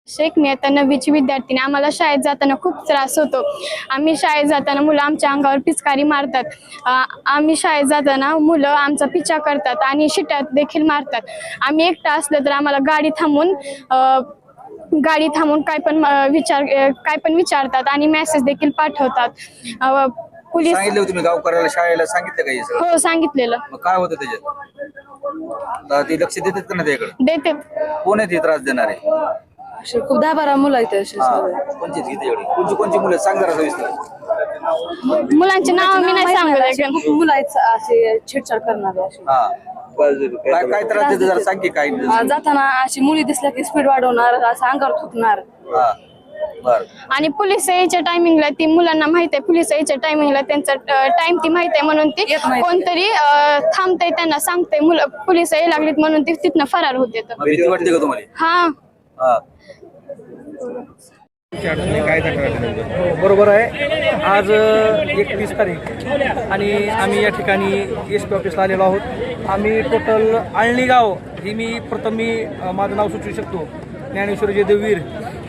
शेख मी आता 9वीची विद्यार्थिनी. आम्हाला शाळेत जाताना खूप त्रास होतो. आम्ही शाळेत जाताना मुलं आमच्या अंगावर पिचकारी मारतात. आम्ही शाळेत जाताना मुलं आमचा पिछा करतात आणि शिट्या देखील मारतात. आम्ही एकटा असलं तर आम्हाला गाडी थांबून काय पण विचारतात आणि मेसेज देखील पाठवतात. पोलीस सांगितलं तुम्ही गावकऱ्याला शाळेला सांगितलं का हे सगळं? हो, सांगितलेलं. मग काय होतं त्याच्यात? ते लक्ष देतात का नाही त्याकडे? देते. कोण आहे ते त्रास देणारे? खूप 10-12 मुलं आहेत अशी. कोणची किती एवढी? कोणची मुलं सांग जरा सविस्तर. मुलांची नाव मी नाही सांगत. मुलं आहेत असे छेडछाड करणारे असे. काय त्रास देते जरा सांग की काय? जाताना अशी मुली दिसल्या की स्पीड वाढवणार, असं अंगावर थुकणार. आणि पोलीस यायच्या टायमिंगला ती मुलांना माहित आहे, पोलीस यायच्या टायमिंगला त्यांचा टाइम ती माहित आहे म्हणून ती कोणतरी थांबतंय, त्यांना सांगतंय मुलं पोलीस यायला लागलीत म्हणून ती तिथनं फरार होते. भीती वाटते का तुम्हाला? हा, बरोबर आहे. आज 31 तारीख आणि आम्ही या ठिकाणी SP ऑफिसला आलेलो आहोत. आम्ही टोटल आळणी गाव ही प्रथम माझं नाव सुचवू शकतो, ज्ञानेश्वर जयदेववीर.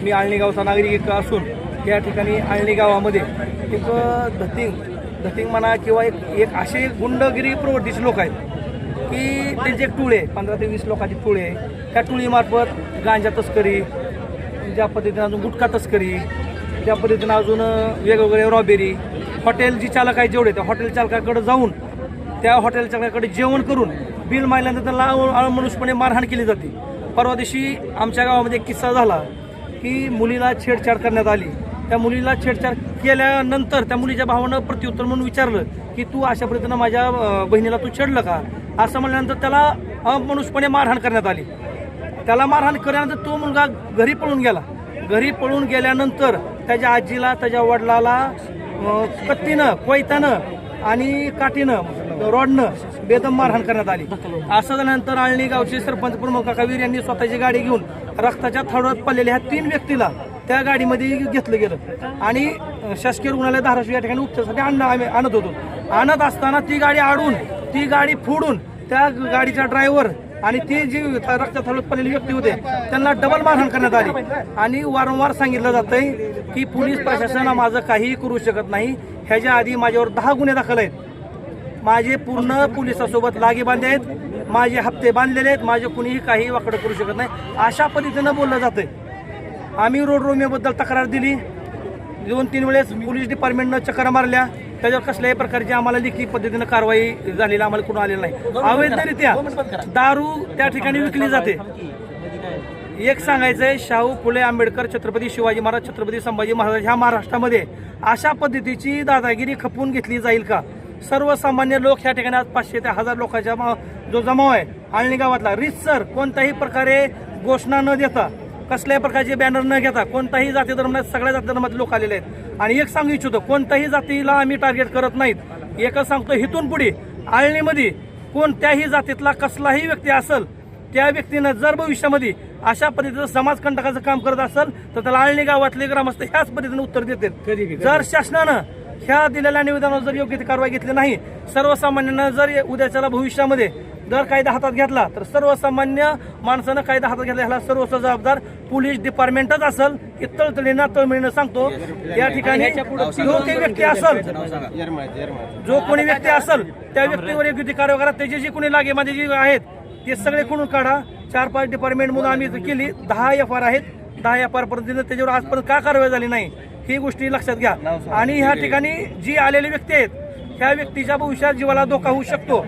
मी आळणी गावचा नागरिक असून या ठिकाणी आळणी गावामध्ये एक धतिंग म्हणा किंवा एक असे गुंडगिरी प्रवृत्तीचे लोक आहेत की त्यांचे एक टोळी आहे, 15 ते 20 लोकांची टोळी आहे. त्या टोळीमार्फत गांजा तस्करी, ज्या पद्धतीनं अजून गुटखा तस्करी, ज्या पद्धतीनं अजून वेगवेगळे रॉबेरी, हॉटेल जी चालक आहे जेवढे त्या हॉटेल चालकाकडे जाऊन त्या हॉटेल चालकाकडे जेवण करून बिल मारल्यानंतर त्याला अमानुषपणे मारहाण केली जाते. परवा दिवशी आमच्या गावामध्ये एक किस्सा झाला की मुलीला छेडछाड करण्यात आली. त्या मुलीला छेडछाड केल्यानंतर त्या मुलीच्या भावानं प्रत्युत्तर म्हणून विचारलं की तू अशा पद्धतीनं माझ्या बहिणीला तू छेडलं का, असं म्हणल्यानंतर त्याला अमानुषपणे मारहाण करण्यात आली. त्याला मारहाण केल्यानंतर तो मुलगा घरी पळून गेला. घरी पळून गेल्यानंतर त्याच्या आजीला, त्याच्या वडिलाला कत्तीनं, कोयतानं आणि काठीनं, रॉडनं बेदम मारहाण करण्यात आली. असं झाल्यानंतर आळणी गावचे सरपंच प्रमुख काकावीर यांनी स्वतःची गाडी घेऊन रक्ताच्या थोड्यात पडलेल्या ह्या 3 व्यक्तीला त्या गाडीमध्ये घेतलं गेलं आणि शासकीय रुग्णालय धाराशिव या ठिकाणी उपचारासाठी आणत होतो. आणत असताना ती गाडी आडून, ती गाडी फोडून त्या गाडीचा ड्रायव्हर आणि ते जे रक्तात हलवत पडलेले व्यक्ती होते त्यांना डबल मारहाण करण्यात आली. आणि वारंवार सांगितलं जातंय की पोलीस प्रशासन माझं काहीही करू शकत नाही. ह्याच्या आधी माझ्यावर 10 गुन्हे दाखल आहेत. माझे पूर्ण पोलिसासोबत लागे बांधे आहेत, माझे हप्ते बांधलेले आहेत, माझे कुणीही काही वाकडं करू शकत नाही, अशा पद्धतीनं बोललं जातंय. आम्ही रोड रोमियोबद्दल तक्रार दिली. 2-3 वेळेस पोलीस डिपार्टमेंटनं चक्रा मारल्या. त्याच्यावर कसल्याही प्रकारची आम्हाला लेखी पद्धतीनं कारवाई झालेली आम्हाला कुठून आलेलं नाही. अवैधरित्या दारू त्या ठिकाणी विकली जाते. एक सांगायचंय, शाहू फुले आंबेडकर, छत्रपती शिवाजी महाराज, छत्रपती संभाजी महाराज ह्या महाराष्ट्रामध्ये अशा पद्धतीची दादागिरी खपवून घेतली जाईल का? सर्वसामान्य लोक ह्या ठिकाणी आज 500 ते 1000 लोकांचा जो जमाव आहे आळणी गावातला, रीतसर कोणत्याही प्रकारे घोषणा न देता, कसल्याही प्रकारचे बॅनर न घेता, कोणताही जाती धर्मात, सगळ्या जाती धर्मातले लोक आलेले आहेत. आणि एक सांगू इच्छितो, कोणत्याही जातीला आम्ही टार्गेट करत नाहीत. एकच सांगतो, इथून पुढे आळणीमध्ये कोणत्याही जातीतला कसलाही व्यक्ती असेल, त्या व्यक्तीनं जर भविष्यामध्ये अशा पद्धतीचं समाजकंटकाचं काम करत असेल तर त्याला आळणी गावातले ग्रामस्थ ह्याच पद्धतीने उत्तर देतील. जर शासनानं ह्या दिलेल्या निवेदनावर जर योग्य ती कारवाई घेतली नाही, सर्वसामान्यांना जर उद्याच्याला भविष्यामध्ये जर कायदा हातात घेतला तर सर्वसामान्य माणसानं कायदा हातात घेतला, ह्याला सर्वस्व जबाबदार पोलीस डिपार्टमेंटच असेल. की तळतळीनं तळमळीनं सांगतो, या ठिकाणी जो कोणी व्यक्ती असेल त्या व्यक्तीवर योग्य ती कारवाई करा. त्याचे जे कोणी लागे माझे जे आहेत ते सगळे खोडून काढा. 4-5 डिपार्टमेंटमधून आम्ही केली 10 FR आहेत. 10 FR पर्यंत त्याच्यावर आजपर्यंत का कारवाई झाली नाही ही गोष्टी लक्षात घ्या. आणि ह्या ठिकाणी जी आलेले व्यक्ती आहेत त्या व्यक्तीच्या भविष्यात जीवाला धोका होऊ शकतो,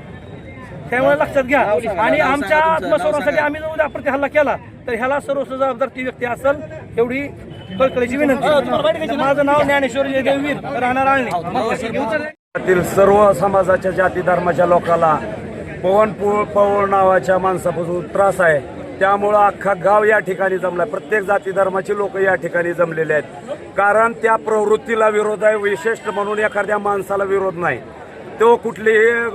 त्यामुळे लक्षात घ्या. आणि आमच्या आत्मसंरक्षणासाठी आम्ही जर उद्या प्रति हल्ला केला तर ह्याला सर्वस्व जबाबदार ती व्यक्ती असेल, एवढी कळकळीची विनंती. माझं नाव ज्ञानेश्वर जयदेववीर, राहणार आळणी. सर्व समाजाच्या जाती धर्माच्या लोकांना पवन नावाच्या माणसापासून त्रास आहे. त्यामुळं अख्खा गाव या ठिकाणी जमला, प्रत्येक जाती धर्माचे लोक या ठिकाणी जमलेले आहेत. कारण त्या प्रवृत्तीला विरोध आहे. विशिष्ट म्हणून एखाद्या माणसाला विरोध नाही. तो कुठलेही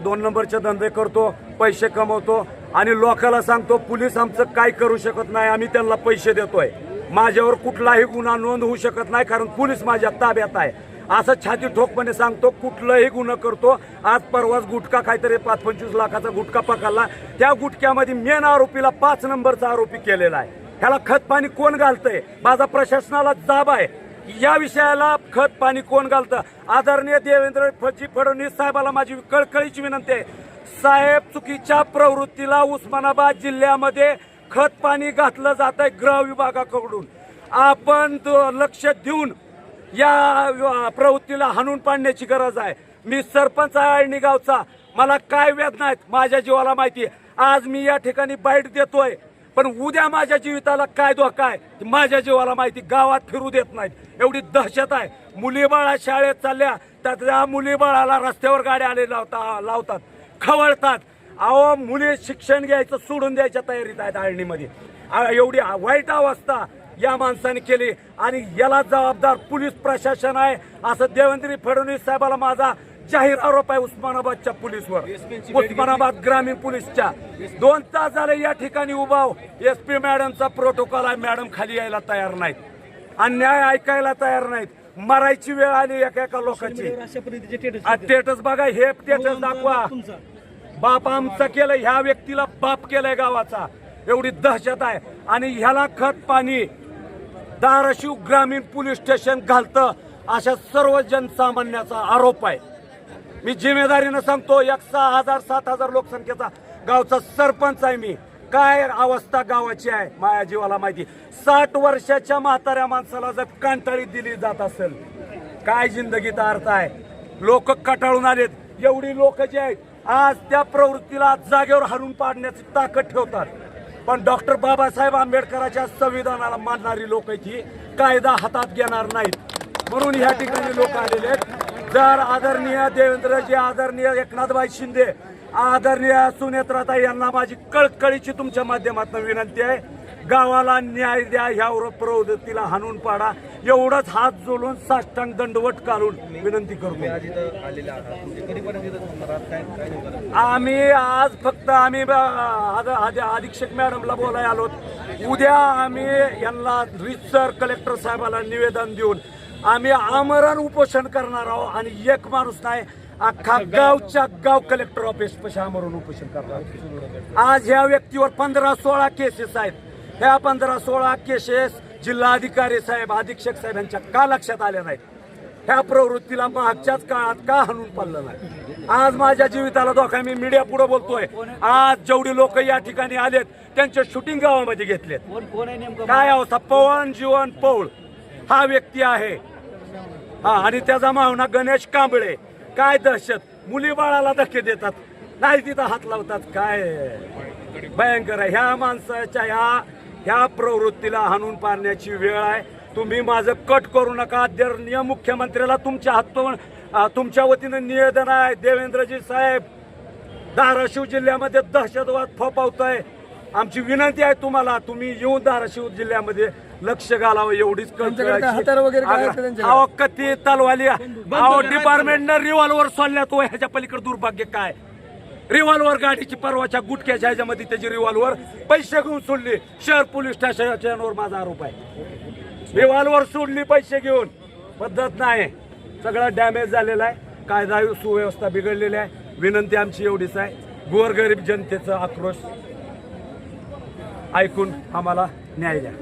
2 नंबरचे धंदे करतो, पैसे कमवतो आणि लोकांना सांगतो पोलीस आमचं काय करू शकत नाही, आम्ही त्यांना पैसे देतोय, माझ्यावर कुठलाही गुन्हा नोंद होऊ शकत नाही कारण पोलीस माझ्या ताब्यात आहे, असं छाती ठोकपणे सांगतो. कुठलाही गुन्हा करतो. आज परवाच गुटखा काहीतरी 5-25 लाखाचा गुटखा पकडला. त्या गुटख्यामध्ये मेन आरोपीला 5 नंबरचा आरोपी केलेला आहे. ह्याला खत पाणी कोण घालतंय? माझा प्रशासनाला जाब आहे. या विषयाला खत पाणी कोण घालतं? आदरणीय देवेंद्र फडणवीस साहेबाला माझी कळकळीची विनंती आहे, साहेब चुकीच्या प्रवृत्तीला उस्मानाबाद जिल्ह्यामध्ये खत पाणी घातलं जात आहे गृह विभागाकडून. आपण लक्ष देऊन या प्रवृत्तीला हाणून पाडण्याची गरज आहे. मी सरपंच आहे आळणी गावचा, मला काय वेदना आहेत माझ्या जीवाला माहिती आहे. आज मी या ठिकाणी बाईट देतोय, पण उद्या माझ्या जीविताला काय धोका आहे माझ्या जीवाला माहिती. गावात फिरू देत नाहीत, एवढी दहशत आहे. मुलीबाळा शाळेत चालल्या तर त्या मुलीबाळाला रस्त्यावर गाड्या आले लावतात, खवळतात. अहो, मुली शिक्षण घ्यायचं सोडून द्यायच्या तयारीत आहेत आळणीमध्ये. एवढी वाईट अवस्था या माणसाने केली आणि याला जबाबदार पोलीस प्रशासन आहे, असं देवेंद्र फडणवीस साहेबाला माझा जाहीर आरोप आहे. उस्मानाबादच्या पोलीसवर, उस्मानाबाद ग्रामीण पोलीसच्या 2 तास झाले या ठिकाणी उभा. SP मॅडमचा प्रोटोकॉल आहे, मॅडम खाली यायला तयार नाहीत, अन्याय ऐकायला तयार नाहीत. मरायची वेळ आली एका लोकांची. स्टेटस बघा, हे स्टेटस दाखवा. बाप आमचा केलं, ह्या व्यक्तीला बाप केलाय गावाचा. एवढी दहशत आहे आणि ह्याला खत पाणी धाराशिव ग्रामीण पोलीस स्टेशन घालतं अशा सर्व जनसामान्याचा आरोप आहे. मी जिम्मेदारीनं सांगतो, 6,000-7,000 लोकसंख्येचा गावचा सरपंच आहे मी. काय अवस्था गावाची आहे माझ्या जीवाला माहिती. 60 वर्षाच्या म्हाताऱ्या माणसाला जर कांटाळी दिली जात असेल, काय जिंदगीचा अर्थ आहे? लोक कटाळून आलेत. एवढी लोक जे आहेत आज त्या प्रवृत्तीला जागेवर हाणून पाडण्याची ताकद ठेवतात. पण डॉक्टर बाबासाहेब आंबेडकरांच्या संविधानाला मानणारी लोक ही कायदा हातात घेणार नाहीत. म्हणून ह्या ठिकाणी लोक आलेले आहेत. जर आदरणीय देवेंद्रजी, आदरणीय एकनाथभाई शिंदे, आदरणीय सुनेत्राताई यांना माझी कळकळीची तुमच्या माध्यमातून विनंती आहे, गावाला न्याय द्या, ह्या प्रवृत्तीला हाणून पाडा. एवढंच हात जोडून साष्टांग दंडवट काढून विनंती करतो. आम्ही आज फक्त अधीक्षक मॅडमला बोलायला आलो. उद्या आम्ही यांना रीतसर कलेक्टर साहेबाला निवेदन देऊन आम्ही आमरण उपोषण करणार आहोत. आणि एक माणूस नाही, अख्खा गाव कलेक्टर ऑफिस पाशी आमरण उपोषण करणार. आज ह्या व्यक्तीवर 15-16 केसेस आहेत. ह्या 15-16 केसेस जिल्हाधिकारी साहेब, अधीक्षक साहेब यांच्या का लक्षात आल्या नाहीत? ह्या प्रवृत्तीला मागच्याच काळात का हाणून पाडलं नाही? आज माझ्या जीविताला धोका. मी मीडिया पुढे बोलतोय. आज जेवढी लोक या ठिकाणी आलेत त्यांचे शूटिंग गावामध्ये घेतलेत. काय अवस्था? पवन जीवन पौळ हा व्यक्ती आहे, आणि त्याचा मावना गणेश कांबळे. काय दहशत! मुली बाळाला धक्के देतात, नाही तिथं हात लावतात. काय भयंकर आहे! ह्या माणसाच्या ह्या प्रवृत्तीला हाणून पाडण्याची वेळ आहे. तुम्ही माझं कट करू नका. आदरणीय मुख्यमंत्र्याला तुमच्या हातून तुमच्या वतीनं निवेदन आहे. देवेंद्रजी साहेब, धाराशिव जिल्ह्यामध्ये दहशतवाद फोफावतोय. आमची विनंती आहे तुम्हाला, तुम्ही येऊन धाराशिव जिल्ह्यामध्ये लक्ष घालावं. एवढीच अहो, कती तलवाली, अहो डिपार्टमेंटनं रिव्हॉल्वर सोडल्या. तो ह्याच्या पलीकडे दुर्भाग्य काय? रिव्हॉल्वर गाडीची परवाच्या गुटख्याच्या ह्याच्यामध्ये त्याची रिव्हॉल्वर पैसे घेऊन सोडली. शहर पोलीस स्टेशनवर माझा आरोप आहे. रिव्हॉल्वर सोडली पैसे घेऊन. पद्धत नाही. सगळं डॅमेज झालेला आहे. कायदा सुव्यवस्था बिघडलेली आहे. विनंती आमची एवढीच आहे, गोरगरीब जनतेचा आक्रोश ऐकून आम्हाला न्याय द्या.